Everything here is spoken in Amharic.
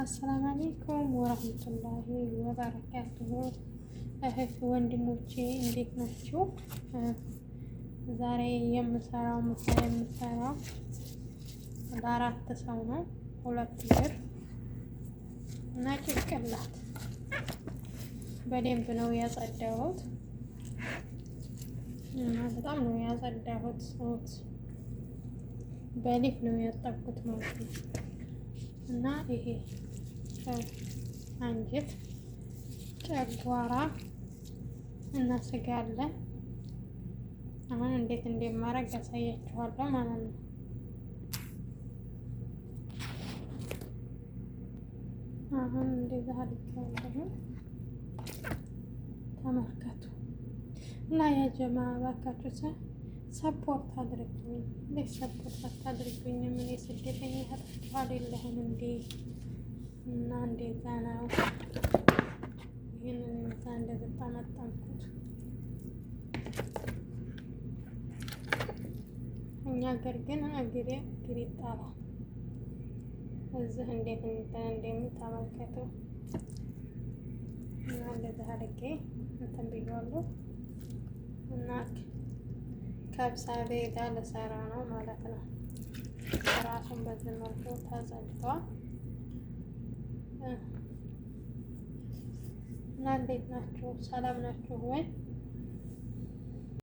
አሰላሙ አለይኩም ወራህመቱላሂ ወበረካቱሁ። እህት ወንድሞቼ እንዴት ናችሁ? ዛሬ የምሰራው ለአራት ሰው ነው። 2 እግር እና ጭንቅላት በደንብ ነው ያጸዳሁት እና በጣም ነው ያጸዳሁት። ሰውት በሊፍ ነው ያጠብኩት ማለት ነው። እና ይሄ አንጀት፣ ጨጓራ እና ስጋ አለ። አሁን እንዴት እንደማረግ ያሳያችኋለሁ ማለት ነው። አሁን እንደዛ አድርጌዋለሁ፣ ተመልከቱ። እና ያ ጀማ እባካችሁ ሰፖርት አድርጉኝ። እንዴት ሰፖርት አታድርጉኝ? ምን የስደተኛ ያጣችሁ አይደለሁም እንዴ? እና እንደዛ ነው። ይህንን መታ እንደዚህ ጠመጠምኩት። እኛ ሀገር ግን እግር ይጣላል። እዚህ እንዴት እንደምታመልከቱ እና እንደዚህ አድርጌ እንትን ብያለሁ እና ከብሳ ቤጋ ልሰራ ነው ማለት ነው። ራሱን በዚህ መልኩ ተጸድቷል። እና እንዴት ናችሁ? ሰላም ናችሁ ወይ?